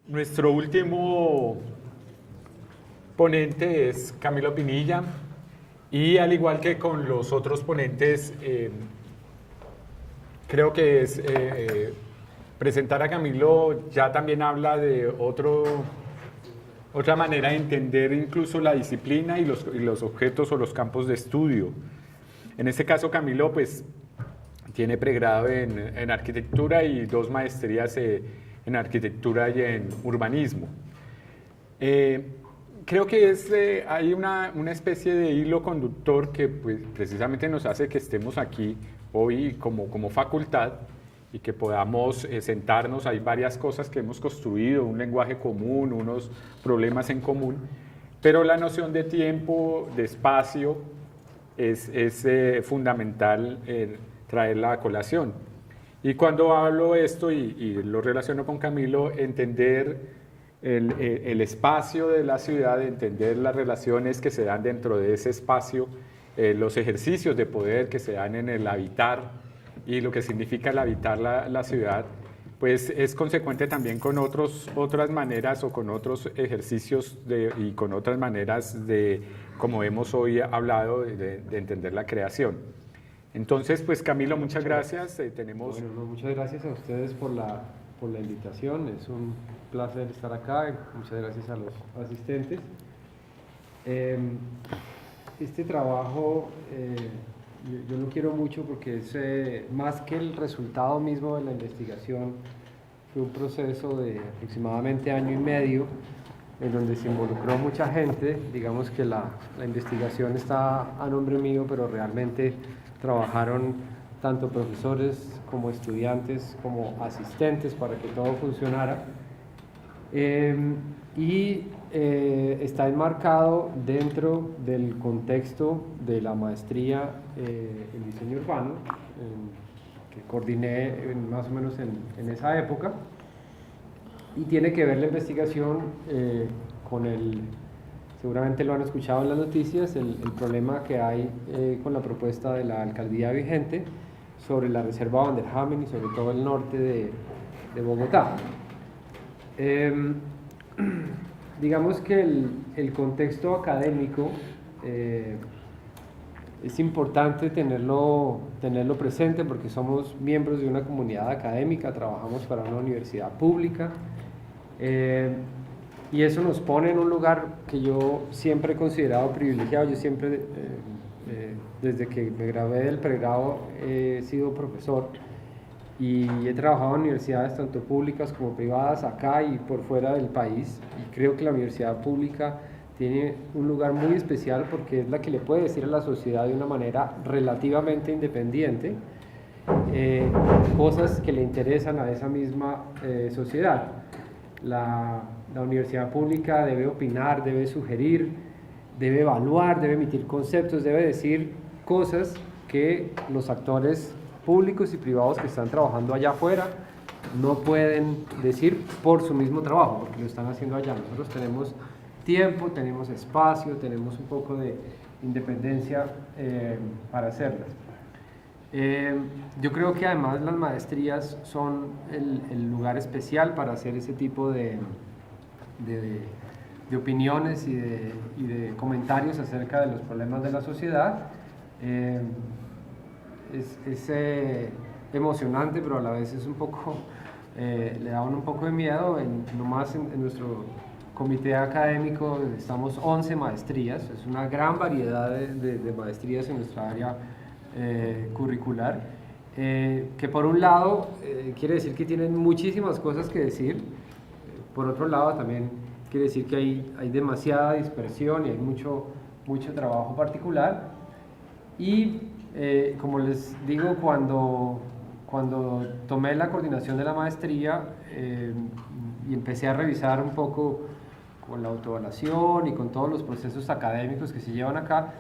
Nuestro último ponente es Camilo Pinilla y al igual que con los otros ponentes, creo que presentar a Camilo ya también habla de otra manera de entender incluso la disciplina y los objetos o los campos de estudio. En este caso Camilo pues tiene pregrado en arquitectura y 2 maestrías en arquitectura y en urbanismo. Creo que hay una especie de hilo conductor que pues, precisamente nos hace que estemos aquí hoy como facultad y que podamos sentarnos. Hay varias cosas que hemos construido, un lenguaje común, unos problemas en común, pero la noción de tiempo, de espacio, es fundamental traerla a colación. Y cuando hablo esto y lo relaciono con Camilo, entender el espacio de la ciudad, entender las relaciones que se dan dentro de ese espacio, los ejercicios de poder que se dan en el habitar y lo que significa el habitar la ciudad, pues es consecuente también con otras maneras o con otros ejercicios y con otras maneras de, como hemos hoy hablado, de entender la creación. Entonces, pues Camilo, muchas gracias. Bueno, muchas gracias a ustedes por la invitación. Es un placer estar acá. Muchas gracias a los asistentes. Este trabajo yo lo quiero mucho porque es más que el resultado mismo de la investigación. Fue un proceso de aproximadamente año y medio en donde se involucró mucha gente. Digamos que la investigación está a nombre mío, pero realmente trabajaron tanto profesores como estudiantes como asistentes para que todo funcionara. Está enmarcado dentro del contexto de la maestría en diseño urbano, que coordiné más o menos en esa época, y tiene que ver la investigación con seguramente lo han escuchado en las noticias, el problema que hay con la propuesta de la alcaldía vigente sobre la reserva Vanderhamen y sobre todo el norte de Bogotá. Digamos que el contexto académico es importante tenerlo presente porque somos miembros de una comunidad académica, trabajamos para una universidad pública, y eso nos pone en un lugar que yo siempre he considerado privilegiado. Yo siempre, desde que me gradué del pregrado, he sido profesor y he trabajado en universidades tanto públicas como privadas acá y por fuera del país, y creo que la universidad pública tiene un lugar muy especial porque es la que le puede decir a la sociedad de una manera relativamente independiente cosas que le interesan a esa misma sociedad. La universidad pública debe opinar, debe sugerir, debe evaluar, debe emitir conceptos, debe decir cosas que los actores públicos y privados que están trabajando allá afuera no pueden decir por su mismo trabajo, porque lo están haciendo allá. Nosotros tenemos tiempo, tenemos espacio, tenemos un poco de independencia para hacerlas. Yo creo que además las maestrías son el lugar especial para hacer ese tipo de opiniones y de comentarios acerca de los problemas de la sociedad. Es emocionante, pero a la vez es un poco, le da un poco de miedo. Nomás en nuestro comité académico estamos 11 maestrías, es una gran variedad de maestrías en nuestra área curricular, que por un lado quiere decir que tienen muchísimas cosas que decir, por otro lado también quiere decir que hay demasiada dispersión y hay mucho trabajo particular. Y como les digo, cuando tomé la coordinación de la maestría y empecé a revisar un poco con la autoevaluación y con todos los procesos académicos que se llevan acá,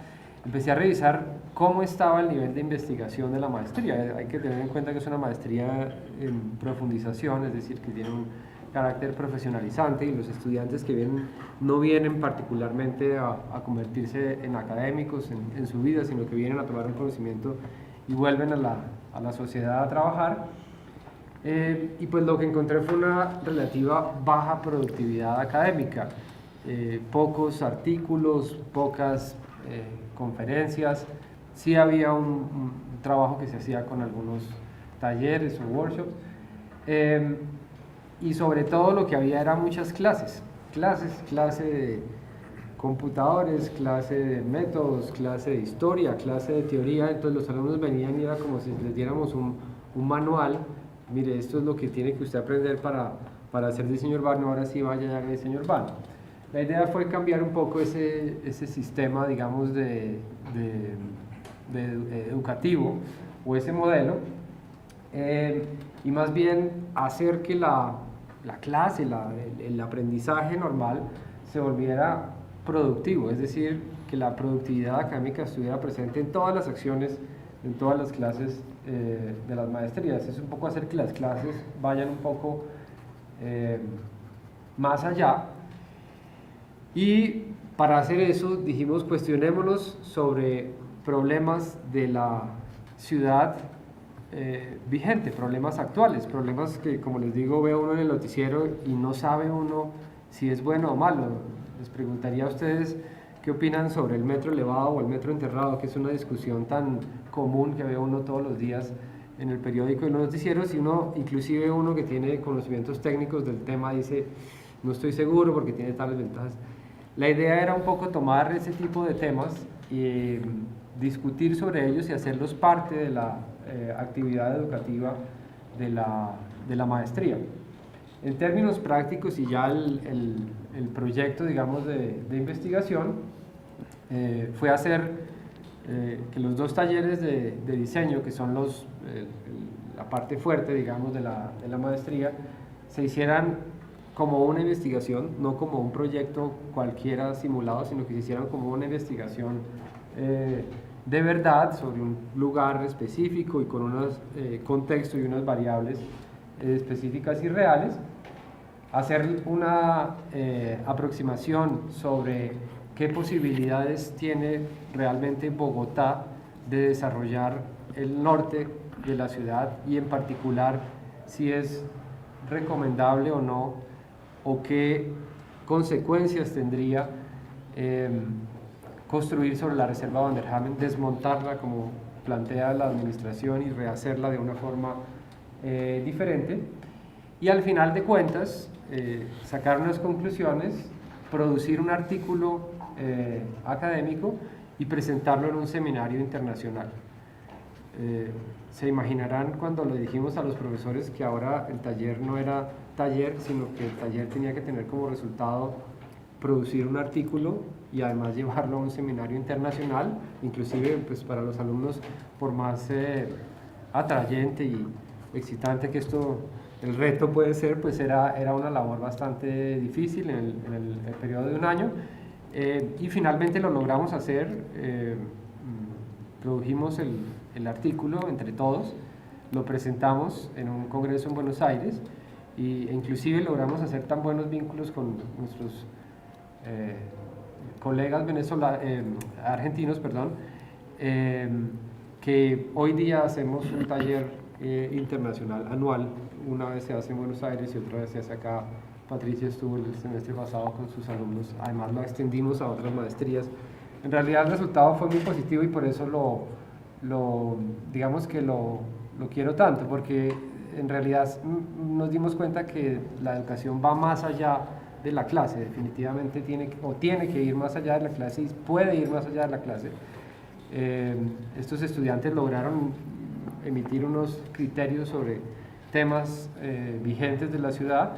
empecé a revisar cómo estaba el nivel de investigación de la maestría. Hay que tener en cuenta que es una maestría en profundización, es decir, que tiene un carácter profesionalizante, y los estudiantes que vienen no vienen particularmente a convertirse en académicos en su vida, sino que vienen a tomar un conocimiento y vuelven a la sociedad a trabajar. Y pues lo que encontré fue una relativa baja productividad académica, pocos artículos, pocas conferencias, sí había un trabajo que se hacía con algunos talleres o workshops, y sobre todo lo que había era muchas clase de computadores, clase de métodos, clase de historia, clase de teoría. Entonces los alumnos venían y era como si les diéramos un manual. Mire, esto es lo que tiene que usted aprender para hacer diseño urbano, ahora sí vaya a hacer diseño urbano. La idea fue cambiar un poco ese sistema, digamos, educativo o ese modelo, y más bien hacer que la clase, el aprendizaje normal se volviera productivo, es decir, que la productividad académica estuviera presente en todas las acciones, en todas las clases de las maestrías. Es un poco hacer que las clases vayan un poco más allá. Y para hacer eso dijimos, cuestionémonos sobre problemas de la ciudad vigente, problemas actuales, problemas que, como les digo, ve uno en el noticiero y no sabe uno si es bueno o malo. Les preguntaría a ustedes qué opinan sobre el metro elevado o el metro enterrado, que es una discusión tan común que ve uno todos los días en el periódico y en los noticieros, y uno, inclusive uno que tiene conocimientos técnicos del tema, dice, no estoy seguro porque tiene tales ventajas. La idea era un poco tomar ese tipo de temas y discutir sobre ellos y hacerlos parte de la actividad educativa de la maestría. En términos prácticos, y ya el proyecto, digamos, de investigación fue hacer que los dos talleres de diseño, que son la parte fuerte, digamos, de la maestría, se hicieran como una investigación, no como un proyecto cualquiera simulado, sino que se hicieran como una investigación de verdad sobre un lugar específico y con unos contextos y unas variables específicas y reales. Hacer una aproximación sobre qué posibilidades tiene realmente Bogotá de desarrollar el norte de la ciudad, y en particular si es recomendable o no, o qué consecuencias tendría construir sobre la reserva Van der Hamen, desmontarla como plantea la administración y rehacerla de una forma diferente, y al final de cuentas sacar unas conclusiones, producir un artículo académico y presentarlo en un seminario internacional. Se imaginarán cuando le dijimos a los profesores que ahora el taller no era taller, sino que el taller tenía que tener como resultado producir un artículo y además llevarlo a un seminario internacional, inclusive pues para los alumnos, por más atrayente y excitante que el reto puede ser, pues era una labor bastante difícil en el periodo de un año, y finalmente lo logramos hacer. Produjimos el artículo entre todos, lo presentamos en un congreso en Buenos Aires, e inclusive logramos hacer tan buenos vínculos con nuestros colegas argentinos, que hoy día hacemos un taller internacional anual. Una vez se hace en Buenos Aires y otra vez se hace acá. Patricia estuvo el semestre pasado con sus alumnos, además lo extendimos a otras maestrías. En realidad el resultado fue muy positivo y por eso digamos que lo quiero tanto, porque en realidad nos dimos cuenta que la educación va más allá de la clase, definitivamente tiene que ir más allá de la clase y puede ir más allá de la clase. Estos estudiantes lograron emitir unos criterios sobre temas vigentes de la ciudad,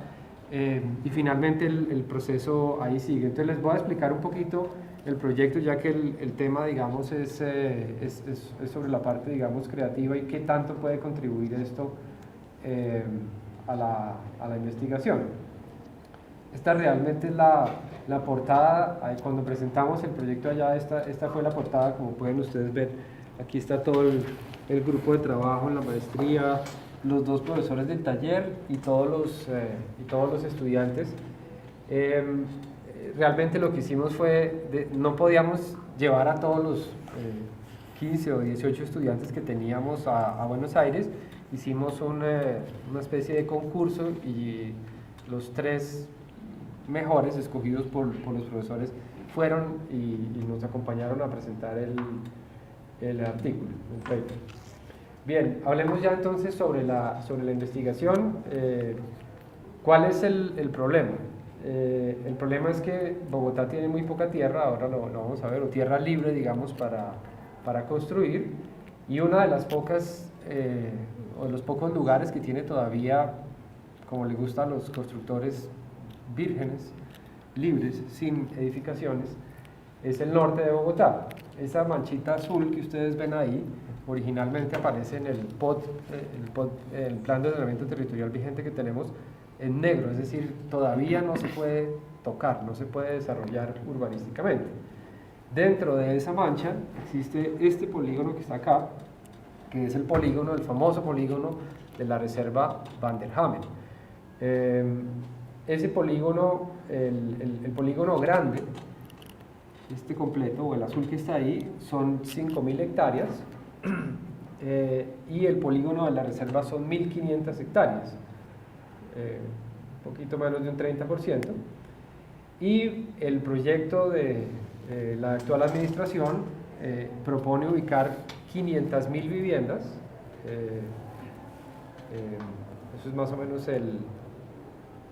y finalmente el proceso ahí sigue. Entonces les voy a explicar un poquito el proyecto, ya que el tema, digamos, es sobre la parte, digamos, creativa y qué tanto puede contribuir esto a la investigación. Esta realmente es la portada. Cuando presentamos el proyecto allá, esta fue la portada, como pueden ustedes ver. Aquí está todo el grupo de trabajo en la maestría, los dos profesores del taller y todos los estudiantes. Realmente lo que hicimos fue, no podíamos llevar a todos los 15 o 18 estudiantes que teníamos a Buenos Aires, hicimos una especie de concurso y los 3 mejores escogidos por los profesores fueron y nos acompañaron a presentar el artículo, el paper. Bien, hablemos ya entonces sobre la investigación. ¿Cuál es el problema? El problema es que Bogotá tiene muy poca tierra, ahora lo vamos a ver, o tierra libre, digamos, para construir, y una de las pocas, o de los pocos lugares que tiene todavía, como le gusta a los constructores, vírgenes, libres, sin edificaciones, es el norte de Bogotá. Esa manchita azul que ustedes ven ahí, originalmente aparece en el plan de ordenamiento territorial vigente que tenemos en negro, es decir, todavía no se puede tocar, no se puede desarrollar urbanísticamente. Dentro de esa mancha existe este polígono que está acá, que es el famoso polígono de la reserva Van der Hamen. Ese polígono, el polígono grande, este completo, o el azul que está ahí, son 5.000 hectáreas, y el polígono de la reserva son 1.500 hectáreas, un poquito menos de un 30%, y el proyecto de la actual administración propone ubicar 500.000 viviendas, eso es más o menos el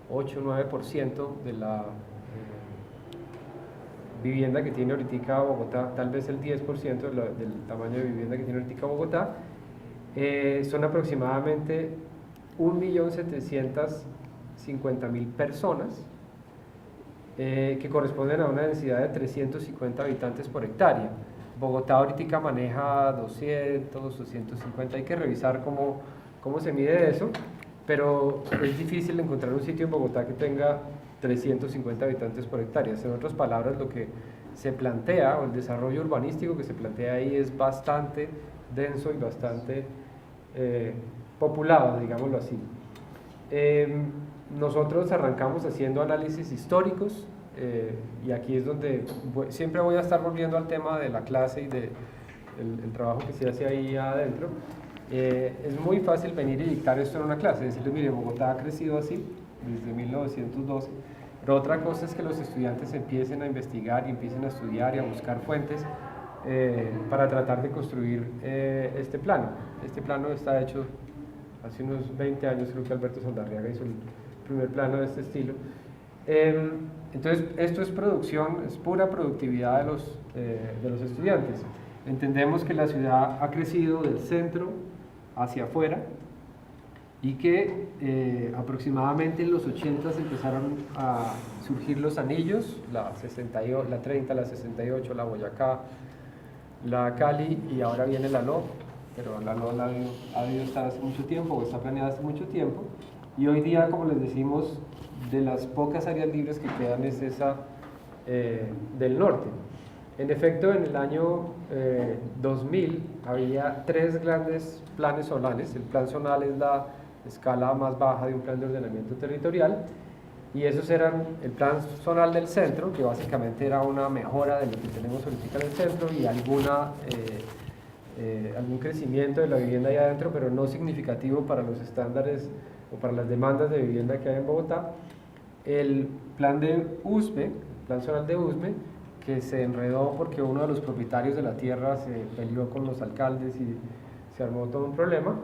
8-9% de la vivienda que tiene ahorita Bogotá, tal vez el 10% del tamaño de vivienda que tiene ahorita Bogotá. Son aproximadamente 1.750.000 personas, que corresponden a una densidad de 350 habitantes por hectárea. Bogotá ahorita maneja 200, 250, hay que revisar cómo se mide eso, pero es difícil encontrar un sitio en Bogotá que tenga 350 habitantes por hectárea. En otras palabras, lo que se plantea, o el desarrollo urbanístico que se plantea ahí, es bastante denso y bastante populado, digámoslo así. Nosotros arrancamos haciendo análisis históricos, y aquí es donde siempre voy a estar volviendo al tema de la clase y del trabajo que se hace ahí adentro. Es muy fácil venir y dictar esto en una clase, decirles, mire, Bogotá ha crecido así desde 1912, pero otra cosa es que los estudiantes empiecen a investigar y empiecen a estudiar y a buscar fuentes para tratar de construir este plano. Este plano está hecho hace unos 20 años, creo que Alberto Saldarriaga hizo el primer plano de este estilo. Entonces, esto es producción, es pura productividad de los estudiantes. Entendemos que la ciudad ha crecido del centro hacia afuera y que aproximadamente en los 80 empezaron a surgir los anillos, la 30, la 68, la Boyacá, la Cali, y ahora viene la LO, pero la LO ha debido estar hace mucho tiempo, o está planeada hace mucho tiempo, y hoy día, como les decimos, de las pocas áreas libres que quedan es esa del norte. En efecto, en el año 2000 había 3 grandes planes zonales. El plan zonal es la escala más baja de un plan de ordenamiento territorial, y esos eran el plan zonal del centro, que básicamente era una mejora de lo que tenemos ahorita en el centro y algún crecimiento de la vivienda ahí adentro, pero no significativo para los estándares o para las demandas de vivienda que hay en Bogotá. El plan de Usme, el plan zonal de Usme, que se enredó porque uno de los propietarios de la tierra se peleó con los alcaldes y se armó todo un problema.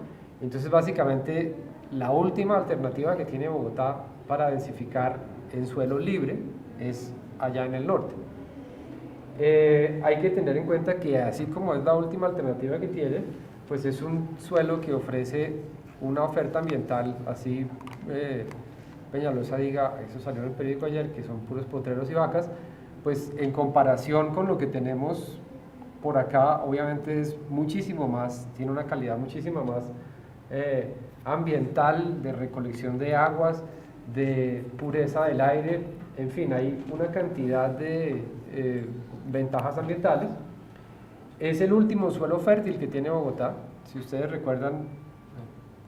Entonces, básicamente, la última alternativa que tiene Bogotá para densificar en suelo libre es allá en el norte. Hay que tener en cuenta que, así como es la última alternativa que tiene, pues es un suelo que ofrece una oferta ambiental, así Peñalosa diga, eso salió en el periódico ayer, que son puros potreros y vacas, pues en comparación con lo que tenemos por acá, obviamente es muchísimo más, tiene una calidad muchísimo más ambiental, de recolección de aguas, de pureza del aire, en fin, hay una cantidad de ventajas ambientales. Es el último suelo fértil que tiene Bogotá. Si ustedes recuerdan,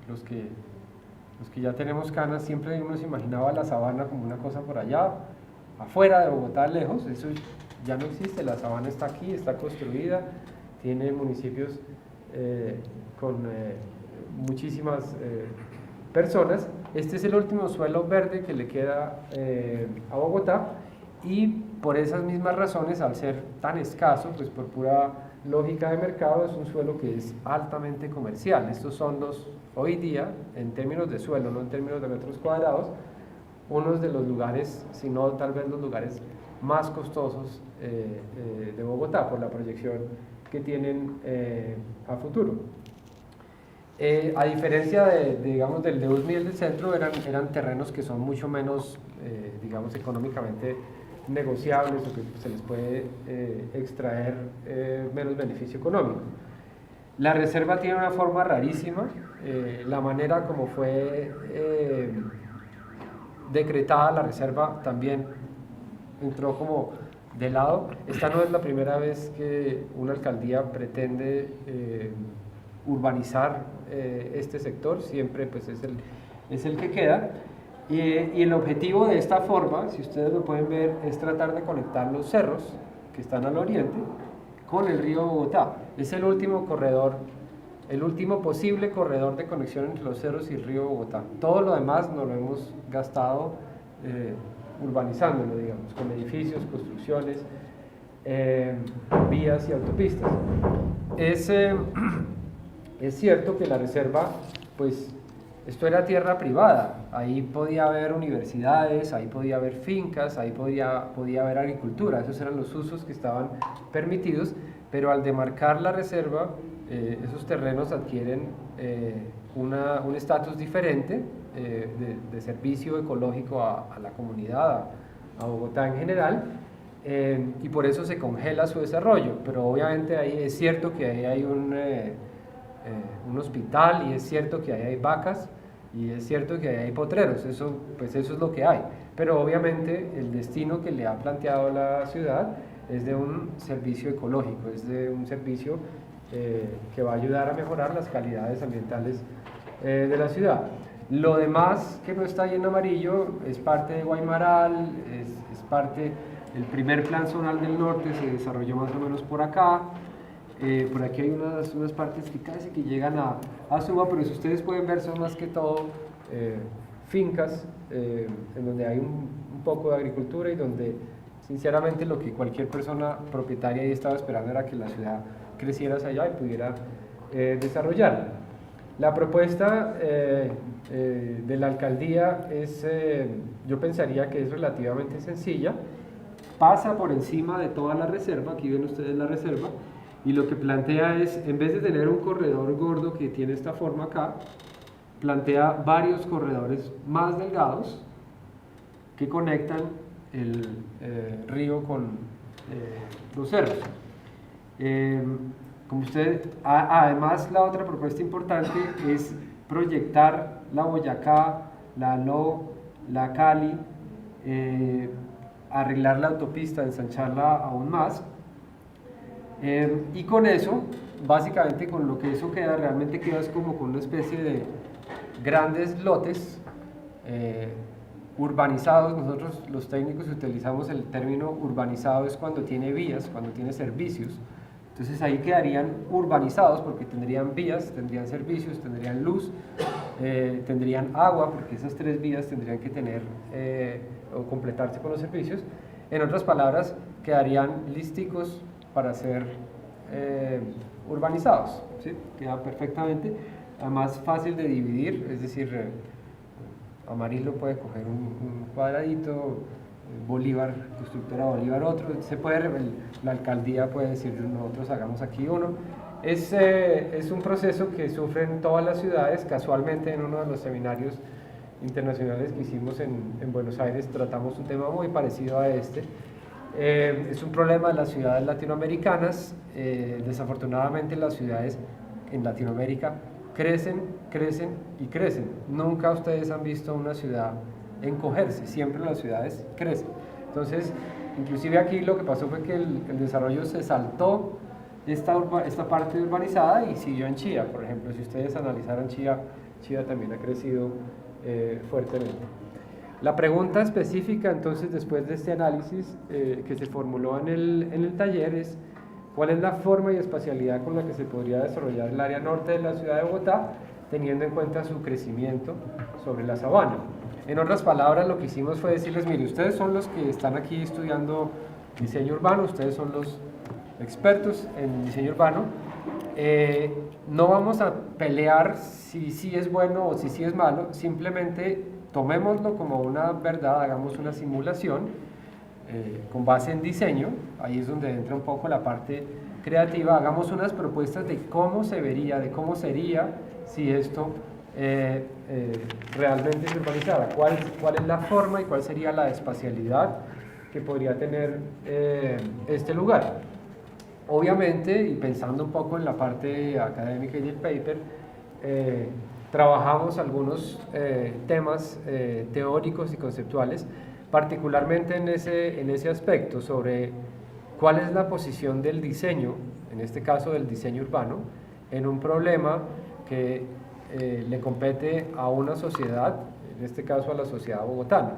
los que ya tenemos canas, siempre uno se imaginaba la sabana como una cosa por allá, afuera de Bogotá, lejos. Eso ya no existe, la sabana está aquí, está construida, tiene municipios con muchísimas personas. Este es el último suelo verde que le queda a Bogotá, y por esas mismas razones, al ser tan escaso, pues por pura lógica de mercado, es un suelo que es altamente comercial. Estos son hoy día, en términos de suelo, no en términos de metros cuadrados, unos de los lugares, si no tal vez los lugares más costosos de Bogotá, por la proyección que tienen a futuro. A diferencia digamos, del de Usme y el del centro, eran terrenos que son mucho menos, digamos, económicamente negociables, o que se les puede extraer menos beneficio económico. La reserva tiene una forma rarísima. La manera como fue decretada la reserva también entró como de lado. Esta no es la primera vez que una alcaldía pretende urbanizar este sector, siempre pues es el que queda. Y el objetivo de esta forma, si ustedes lo pueden ver, es tratar de conectar los cerros que están al oriente con el río Bogotá. Es el último corredor, el último posible corredor de conexión entre los cerros y el río Bogotá. Todo lo demás nos lo hemos gastado urbanizándolo, digamos, con edificios, construcciones, vías y autopistas. Es cierto que la reserva, pues, esto era tierra privada, ahí podía haber universidades, ahí podía haber fincas, ahí podía haber agricultura, esos eran los usos que estaban permitidos, pero al demarcar la reserva, esos terrenos adquieren un estatus diferente de servicio ecológico a la comunidad, a Bogotá en general, y por eso se congela su desarrollo. Pero obviamente ahí es cierto que ahí hay un hospital, y es cierto que ahí hay vacas, y es cierto que ahí hay potreros, pues eso es lo que hay. Pero obviamente el destino que le ha planteado la ciudad es de un servicio ecológico, es de un servicio que va a ayudar a mejorar las calidades ambientales de la ciudad. Lo demás que no está ahí en amarillo es parte de Guaymaral, es parte del primer plan zonal del norte, se desarrolló más o menos por acá. Por aquí hay unas partes que casi que llegan a Suba, pero si ustedes pueden ver, son más que todo fincas en donde hay un poco de agricultura, y donde sinceramente lo que cualquier persona propietaria ahí estaba esperando era que la ciudad creciera hacia allá y pudiera desarrollarla. La propuesta de la alcaldía yo pensaría que es relativamente sencilla. Pasa por encima de toda la reserva, aquí ven ustedes la reserva, y lo que plantea es, en vez de tener un corredor gordo que tiene esta forma acá, plantea varios corredores más delgados que conectan el río con los cerros. Como además, la otra propuesta importante es proyectar la Boyacá, la Aló, la Cali, arreglar la autopista, ensancharla aún más, y con eso, básicamente con lo que eso queda, realmente queda es como con una especie de grandes lotes urbanizados. Nosotros los técnicos utilizamos el término urbanizado es cuando tiene vías, cuando tiene servicios. Entonces ahí quedarían urbanizados porque tendrían vías, tendrían servicios, tendrían luz, tendrían agua, porque esas tres vías tendrían que tener o completarse con los servicios. En otras palabras, quedarían listicos para ser urbanizados, ¿sí? Queda perfectamente, además fácil de dividir, es decir, Amarillo puede coger un cuadradito, Bolívar, constructora Bolívar otro, la alcaldía puede decir nosotros hagamos aquí uno. Es un proceso que sufren todas las ciudades. Casualmente en uno de los seminarios internacionales que hicimos en Buenos Aires tratamos un tema muy parecido a este. Es un problema de las ciudades latinoamericanas. Desafortunadamente las ciudades en Latinoamérica crecen y crecen. Nunca ustedes han visto una ciudad encogerse, siempre las ciudades crecen. Entonces, inclusive aquí lo que pasó fue que el desarrollo se saltó esta parte urbanizada y siguió en Chía. Por ejemplo, si ustedes analizaran Chía también ha crecido fuertemente. La pregunta específica, entonces, después de este análisis que se formuló en el taller es: ¿cuál es la forma y espacialidad con la que se podría desarrollar el área norte de la ciudad de Bogotá teniendo en cuenta su crecimiento sobre la sabana. En otras palabras, lo que hicimos fue decirles, mire, ustedes son los que están aquí estudiando diseño urbano, ustedes son los expertos en diseño urbano, no vamos a pelear si sí es bueno o si sí es malo, simplemente tomémoslo como una verdad, hagamos una simulación con base en diseño, ahí es donde entra un poco la parte creativa, hagamos unas propuestas de cómo se vería, de cómo sería si esto realmente se urbanizara, cuál es la forma y cuál sería la espacialidad que podría tener este lugar. Obviamente, y pensando un poco en la parte académica y del paper, trabajamos algunos temas teóricos y conceptuales, particularmente en ese aspecto sobre cuál es la posición del diseño, en este caso del diseño urbano, en un problema que le compete a una sociedad, en este caso a la sociedad bogotana.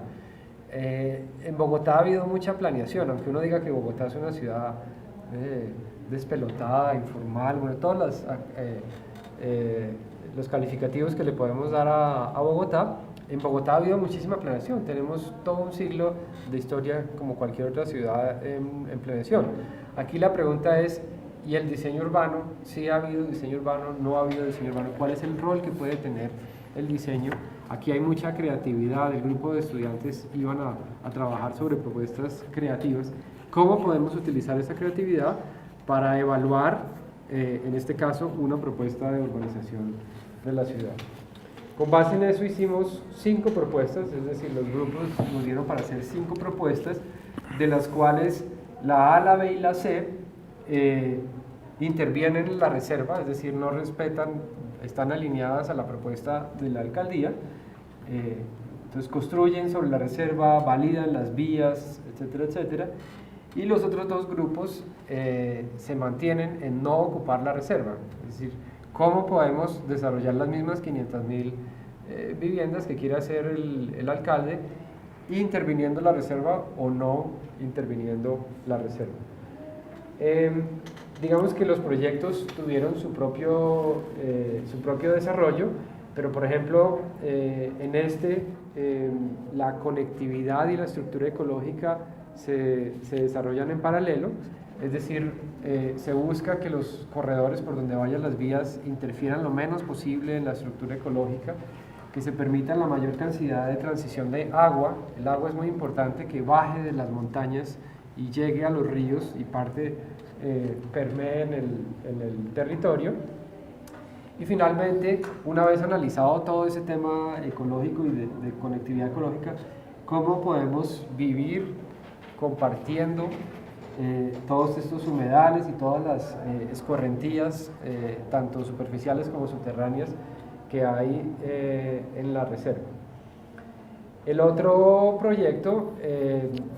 En Bogotá ha habido mucha planeación, aunque uno diga que Bogotá es una ciudad despelotada, informal, bueno, todos los calificativos que le podemos dar a Bogotá. En Bogotá ha habido muchísima planeación, tenemos todo un siglo de historia como cualquier otra ciudad en planeación. Aquí la pregunta es, ¿y el diseño urbano? ¿Sí ha habido diseño urbano? ¿No ha habido diseño urbano? ¿Cuál es el rol que puede tener el diseño? Aquí hay mucha creatividad, el grupo de estudiantes iban a trabajar sobre propuestas creativas. ¿Cómo podemos utilizar esa creatividad para evaluar, en este caso, una propuesta de urbanización de la ciudad? Con base en eso hicimos 5 propuestas, es decir, los grupos nos dieron para hacer 5 propuestas, de las cuales la A, la B y la C intervienen en la reserva, es decir, no respetan, están alineadas a la propuesta de la alcaldía, entonces construyen sobre la reserva, validan las vías, etcétera, etcétera, y los otros 2 grupos se mantienen en no ocupar la reserva, es decir, cómo podemos desarrollar las mismas 500.000 viviendas que quiere hacer el alcalde, interviniendo la reserva o no interviniendo la reserva. Digamos que los proyectos tuvieron su propio desarrollo, pero por ejemplo la conectividad y la estructura ecológica se desarrollan en paralelo, es decir, se busca que los corredores por donde vayan las vías interfieran lo menos posible en la estructura ecológica, que se permita la mayor cantidad de transición de agua. El agua es muy importante, que baje de las montañas y llegue a los ríos y permee en el territorio. Y finalmente, una vez analizado todo ese tema ecológico y de conectividad ecológica, ¿cómo podemos vivir compartiendo todos estos humedales y todas las escorrentías, tanto superficiales como subterráneas, que hay en la reserva? El otro proyecto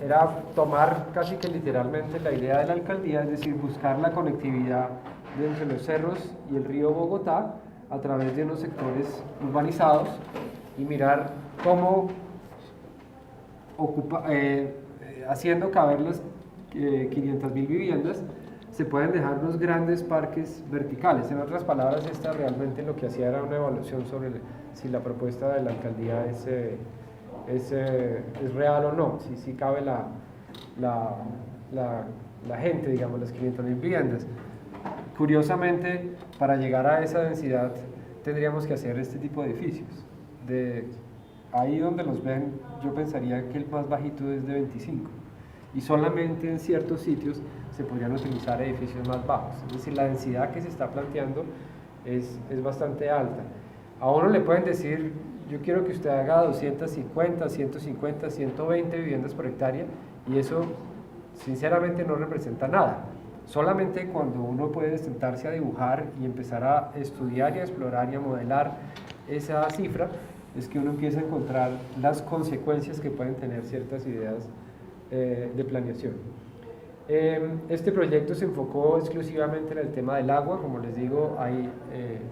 era tomar casi que literalmente la idea de la alcaldía, es decir, buscar la conectividad entre los cerros y el río Bogotá a través de unos sectores urbanizados y mirar cómo haciendo caber las 500.000 viviendas, se pueden dejar unos grandes parques verticales. En otras palabras, esta realmente lo que hacía era una evaluación sobre si la propuesta de la alcaldía es real o no, si cabe la gente, digamos, las 500.000 viviendas. Curiosamente, para llegar a esa densidad tendríamos que hacer este tipo de edificios. Ahí donde los ven, yo pensaría que el más bajito es de 25 y solamente en ciertos sitios se podrían utilizar edificios más bajos, es decir, la densidad que se está planteando es bastante alta. A uno le pueden decir, yo quiero que usted haga 250, 150, 120 viviendas por hectárea, y eso sinceramente no representa nada. Solamente cuando uno puede sentarse a dibujar y empezar a estudiar y a explorar y a modelar esa cifra, es que uno empieza a encontrar las consecuencias que pueden tener ciertas ideas de planeación. Este proyecto se enfocó exclusivamente en el tema del agua. Como les digo,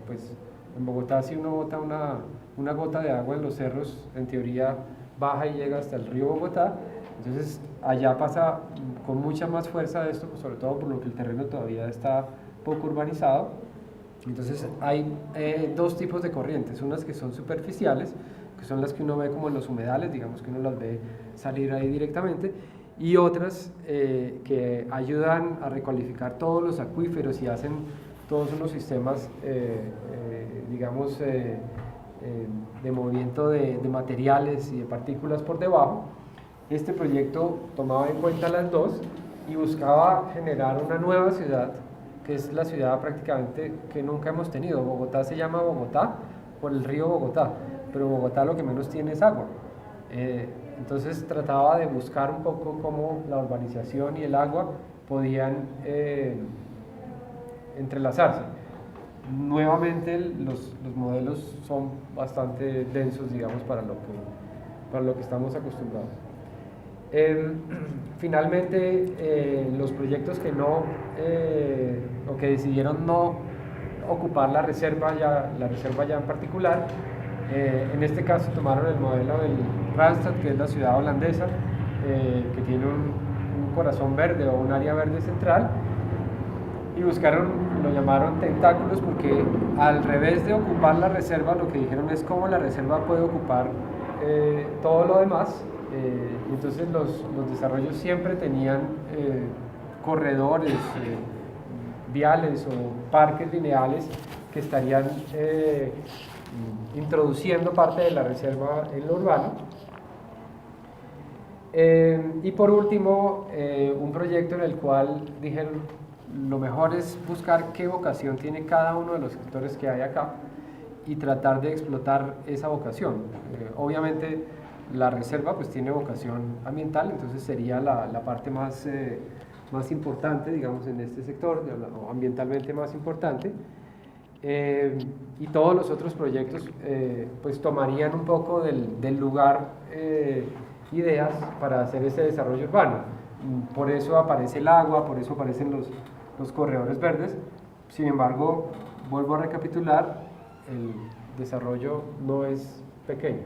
pues en Bogotá, si uno bota una gota de agua en los cerros, en teoría baja y llega hasta el río Bogotá. Entonces allá pasa con mucha más fuerza esto, pues sobre todo por lo que el terreno todavía está poco urbanizado. Entonces hay dos tipos de corrientes, unas que son superficiales, que son las que uno ve como en los humedales, digamos que uno las ve salir ahí directamente, y otras que ayudan a recualificar todos los acuíferos y hacen todos unos sistemas, digamos, de movimiento de materiales y de partículas por debajo. Este proyecto tomaba en cuenta las dos y buscaba generar una nueva ciudad, que es la ciudad prácticamente que nunca hemos tenido. Bogotá se llama Bogotá por el río Bogotá, pero Bogotá lo que menos tiene es agua. Entonces trataba de buscar un poco cómo la urbanización y el agua podían entrelazarse. Nuevamente los modelos son bastante densos, digamos, para lo que estamos acostumbrados. Finalmente, los proyectos que no, o que decidieron no ocupar la reserva ya en particular, en este caso tomaron el modelo del Randstad, que es la ciudad holandesa, que tiene un corazón verde o un área verde central, y buscaron, lo llamaron tentáculos, porque al revés de ocupar la reserva, lo que dijeron es cómo la reserva puede ocupar todo lo demás. Entonces los desarrollos siempre tenían corredores viales o parques lineales que estarían introduciendo parte de la reserva en lo urbano. Y por último, un proyecto en el cual dijeron lo mejor es buscar qué vocación tiene cada uno de los sectores que hay acá y tratar de explotar esa vocación. Obviamente la reserva pues tiene vocación ambiental, entonces sería la parte más importante, digamos, en este sector, o ambientalmente más importante. Y todos los otros proyectos pues tomarían un poco del lugar ideas para hacer ese desarrollo urbano. Por eso aparece el agua, por eso aparecen los corredores verdes. Sin embargo, vuelvo a recapitular, el desarrollo no es pequeño.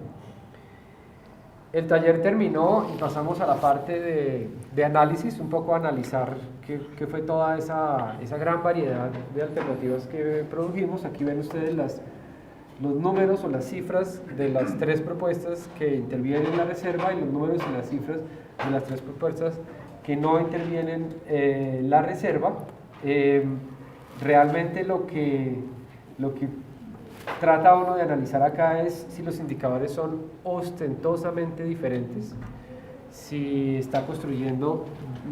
El taller terminó y pasamos a la parte de análisis, un poco a analizar qué fue toda esa gran variedad de alternativas que produjimos. Aquí ven ustedes los números o las cifras de las tres propuestas que intervienen en la reserva y los números y las cifras de las tres propuestas que no intervienen en la reserva. Realmente lo que trata uno de analizar acá es si los indicadores son ostentosamente diferentes, si está construyendo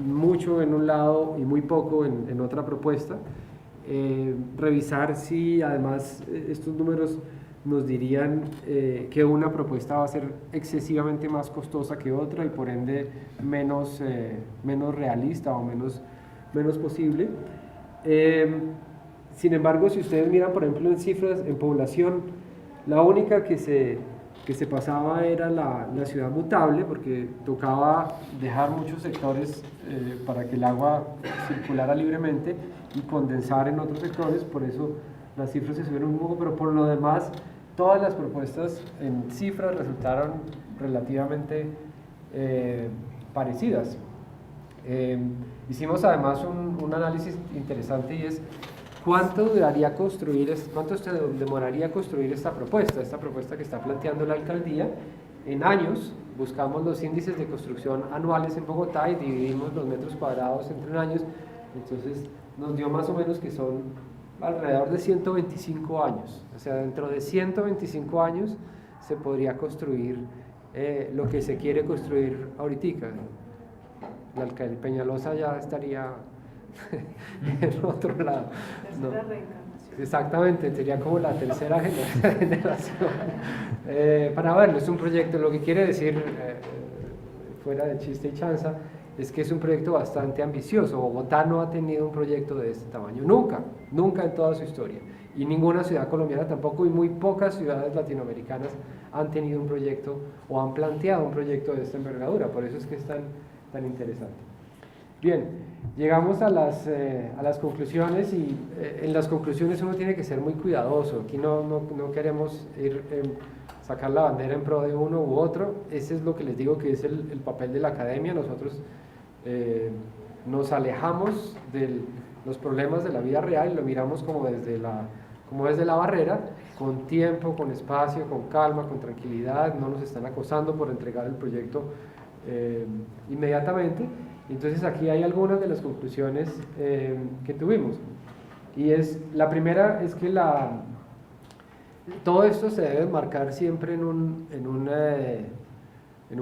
mucho en un lado y muy poco en otra propuesta, revisar si además estos números nos dirían que una propuesta va a ser excesivamente más costosa que otra y por ende menos realista o menos posible. Sin embargo, si ustedes miran, por ejemplo, en cifras, en población, la única que se pasaba era la ciudad mutable, porque tocaba dejar muchos sectores para que el agua circulara libremente y condensar en otros sectores, por eso las cifras se subieron un poco, pero por lo demás, todas las propuestas en cifras resultaron relativamente parecidas. Hicimos además un análisis interesante y es ¿cuánto demoraría construir esta propuesta que está planteando la alcaldía en años? Buscamos los índices de construcción anuales en Bogotá y dividimos los metros cuadrados entre años, entonces nos dio más o menos que son alrededor de 125 años, o sea, dentro de 125 años se podría construir lo que se quiere construir ahorita. La alcaldía Peñalosa ya estaría en otro lado. Tercera reencarnación. Exactamente, sería como la tercera generación. Para verlo, es un proyecto, lo que quiere decir, fuera de chiste y chanza, es que es un proyecto bastante ambicioso. Bogotá no ha tenido un proyecto de este tamaño, nunca en toda su historia. Y ninguna ciudad colombiana tampoco, y muy pocas ciudades latinoamericanas han tenido un proyecto o han planteado un proyecto de esta envergadura, por eso es que es tan interesante. Bien, llegamos a las conclusiones y en las conclusiones uno tiene que ser muy cuidadoso. Aquí no queremos sacar la bandera en pro de uno u otro. Ese es lo que les digo que es el papel de la academia. Nosotros nos alejamos de los problemas de la vida real y lo miramos como desde la como desde la barrera, con tiempo, con espacio, con calma, con tranquilidad, no nos están acosando por entregar el proyecto inmediatamente. Entonces aquí hay algunas de las conclusiones que tuvimos. Y la primera es que todo esto se debe marcar siempre en un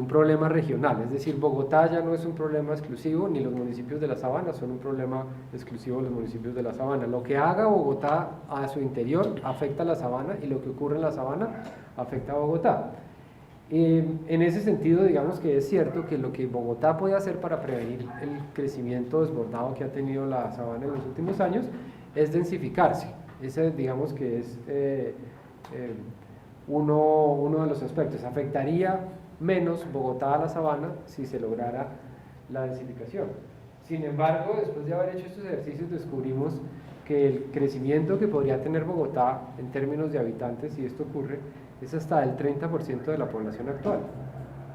problema regional, es decir, Bogotá ya no es un problema exclusivo, ni los municipios de la Sabana son un problema exclusivo de los municipios de la Sabana. Lo que haga Bogotá a su interior afecta a la Sabana, y lo que ocurre en la Sabana afecta a Bogotá. En ese sentido, digamos que es cierto que lo que Bogotá puede hacer para prevenir el crecimiento desbordado que ha tenido la Sabana en los últimos años es densificarse. Ese, digamos que es uno de los aspectos. Afectaría menos Bogotá a la Sabana si se lograra la densificación. Sin embargo, después de haber hecho estos ejercicios, descubrimos que el crecimiento que podría tener Bogotá en términos de habitantes, si esto ocurre, es hasta el 30% de la población actual,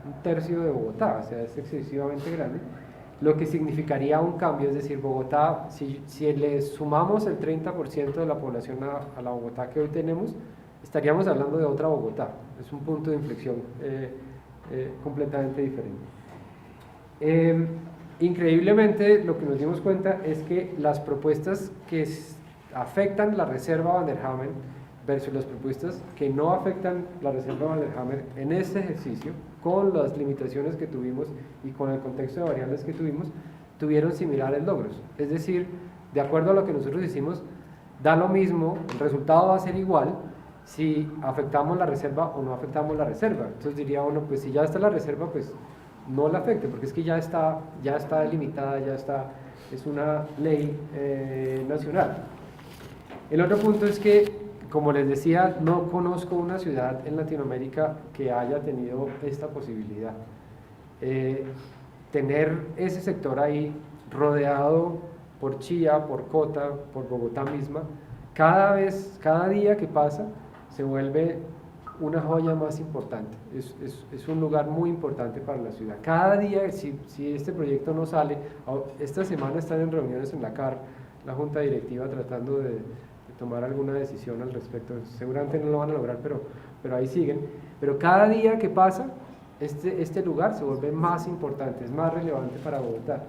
un tercio de Bogotá, o sea, es excesivamente grande, lo que significaría un cambio, es decir, Bogotá, si le sumamos el 30% de la población a la Bogotá que hoy tenemos, estaríamos hablando de otra Bogotá, es un punto de inflexión completamente diferente. Increíblemente, lo que nos dimos cuenta es que las propuestas que afectan la reserva Van der Hamen versus las propuestas que no afectan la reserva Van der Hamen en este ejercicio, con las limitaciones que tuvimos y con el contexto de variables que tuvimos, tuvieron similares logros. Es decir, de acuerdo a lo que nosotros hicimos, da lo mismo, el resultado va a ser igual si afectamos la reserva o no afectamos la reserva. Entonces diría uno, pues si ya está la reserva, pues no la afecte, porque es que ya está delimitada, es una ley nacional. El otro punto es que, como les decía, no conozco una ciudad en Latinoamérica que haya tenido esta posibilidad. Tener ese sector ahí rodeado por Chía, por Cota, por Bogotá misma, cada día que pasa se vuelve una joya más importante, es un lugar muy importante para la ciudad. Cada día, si este proyecto no sale, esta semana están en reuniones en la CAR, la Junta Directiva, tratando de tomar alguna decisión al respecto. Seguramente no lo van a lograr, pero ahí siguen. Pero cada día que pasa, este lugar se vuelve más importante, es más relevante para Bogotá.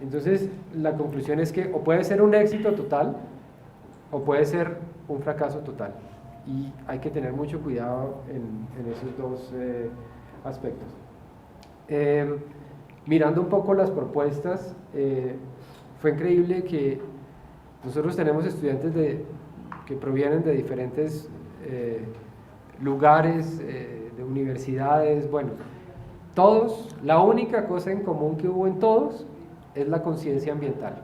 Entonces, la conclusión es que o puede ser un éxito total, o puede ser un fracaso total. Y hay que tener mucho cuidado en esos dos aspectos. Mirando un poco las propuestas, fue increíble que nosotros tenemos estudiantes que provienen de diferentes lugares, de universidades, bueno, todos, la única cosa en común que hubo en todos es la conciencia ambiental.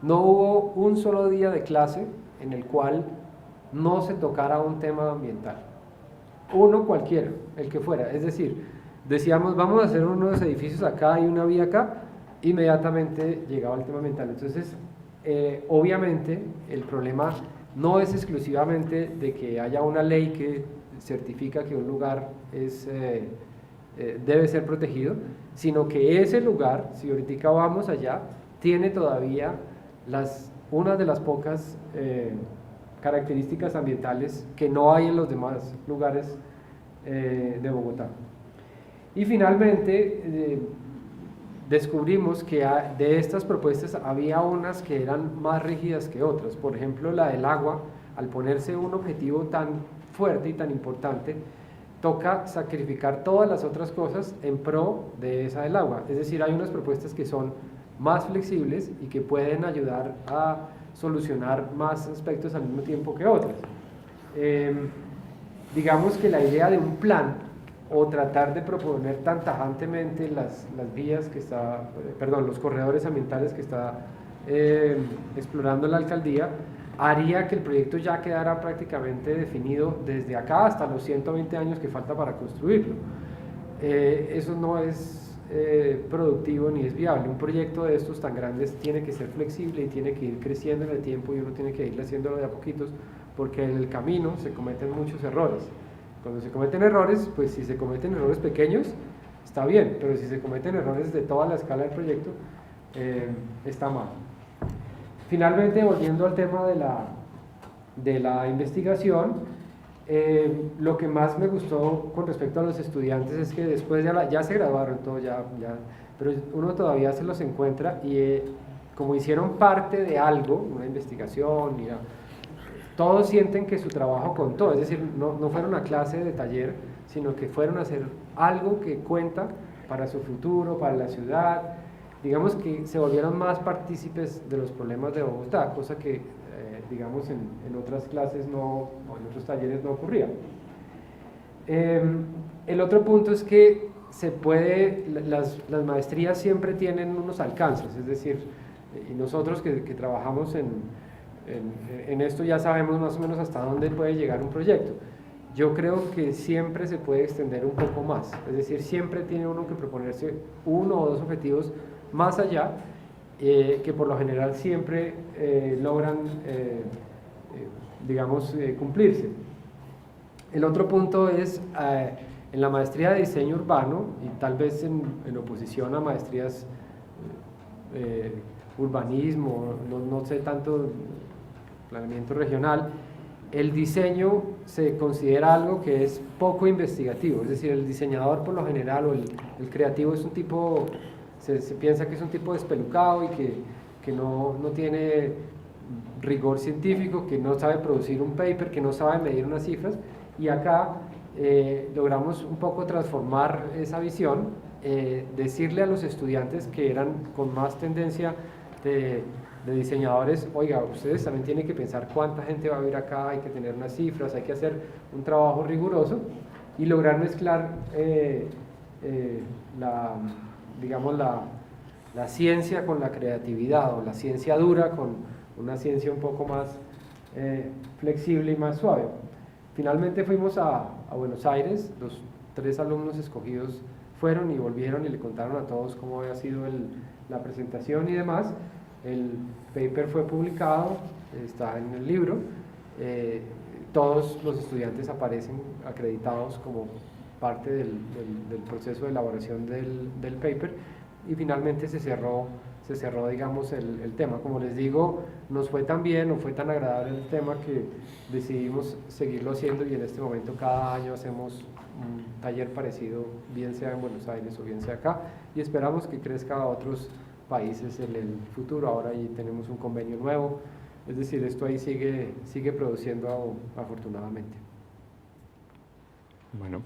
No hubo un solo día de clase en el cual no se tocara un tema ambiental, uno cualquiera, el que fuera. Es decir, decíamos, vamos a hacer unos edificios acá y una vía acá, inmediatamente llegaba el tema ambiental. Entonces, obviamente, el problema no es exclusivamente de que haya una ley que certifica que un lugar debe ser protegido, sino que ese lugar, si ahorita vamos allá, tiene todavía una de las pocas características ambientales que no hay en los demás lugares de Bogotá. Y finalmente descubrimos que de estas propuestas había unas que eran más rígidas que otras. Por ejemplo, la del agua, al ponerse un objetivo tan fuerte y tan importante, toca sacrificar todas las otras cosas en pro de esa del agua. Es decir, hay unas propuestas que son más flexibles y que pueden ayudar a solucionar más aspectos al mismo tiempo que otras. Digamos que la idea de un plan o tratar de proponer tan tajantemente las vías que está, los corredores ambientales que está explorando la alcaldía, haría que el proyecto ya quedara prácticamente definido desde acá hasta los 120 años que falta para construirlo. Eso no es productivo ni es viable. Un proyecto de estos tan grandes tiene que ser flexible y tiene que ir creciendo en el tiempo, y uno tiene que ir haciéndolo de a poquitos, porque en el camino se cometen muchos errores. Cuando se cometen errores, pues si se cometen errores pequeños, está bien, pero si se cometen errores de toda la escala del proyecto, está mal. Finalmente, volviendo al tema de la investigación. Lo que más me gustó con respecto a los estudiantes es que después ya se graduaron todo, pero uno todavía se los encuentra y como hicieron parte de algo, una investigación, todos sienten que su trabajo contó, es decir, no fueron a clase de taller, sino que fueron a hacer algo que cuenta para su futuro, para la ciudad. Digamos que se volvieron más partícipes de los problemas de Bogotá, cosa que digamos en otras clases o en otros talleres no ocurría. El otro punto es que las maestrías siempre tienen unos alcances, es decir, y nosotros que trabajamos en esto ya sabemos más o menos hasta dónde puede llegar un proyecto. Yo creo que siempre se puede extender un poco más, es decir, siempre tiene uno que proponerse 1 o 2 objetivos más allá, que por lo general siempre logran, digamos, cumplirse. El otro punto es, en la maestría de diseño urbano, y tal vez en oposición a maestrías urbanismo, no sé tanto planeamiento regional, el diseño se considera algo que es poco investigativo, es decir, el diseñador por lo general o el creativo es un tipo, se piensa que es un tipo despelucado y que no tiene rigor científico, que no sabe producir un paper, que no sabe medir unas cifras, y acá logramos un poco transformar esa visión, decirle a los estudiantes que eran con más tendencia de diseñadores, oiga, ustedes también tienen que pensar cuánta gente va a vivir acá, hay que tener unas cifras, hay que hacer un trabajo riguroso y lograr mezclar digamos la ciencia con la creatividad, o la ciencia dura con una ciencia un poco más flexible y más suave. Finalmente fuimos a Buenos Aires, los 3 alumnos escogidos fueron y volvieron y le contaron a todos cómo había sido la presentación y demás. El paper fue publicado, está en el libro, todos los estudiantes aparecen acreditados como parte del proceso de elaboración del paper y finalmente se cerró digamos el tema. Como les digo, nos fue tan bien, nos fue tan agradable el tema que decidimos seguirlo haciendo y en este momento cada año hacemos un taller parecido, bien sea en Buenos Aires o bien sea acá, y esperamos que crezca a otros países en el futuro. Ahora ahí tenemos un convenio nuevo, es decir, esto ahí sigue produciendo afortunadamente. Bueno.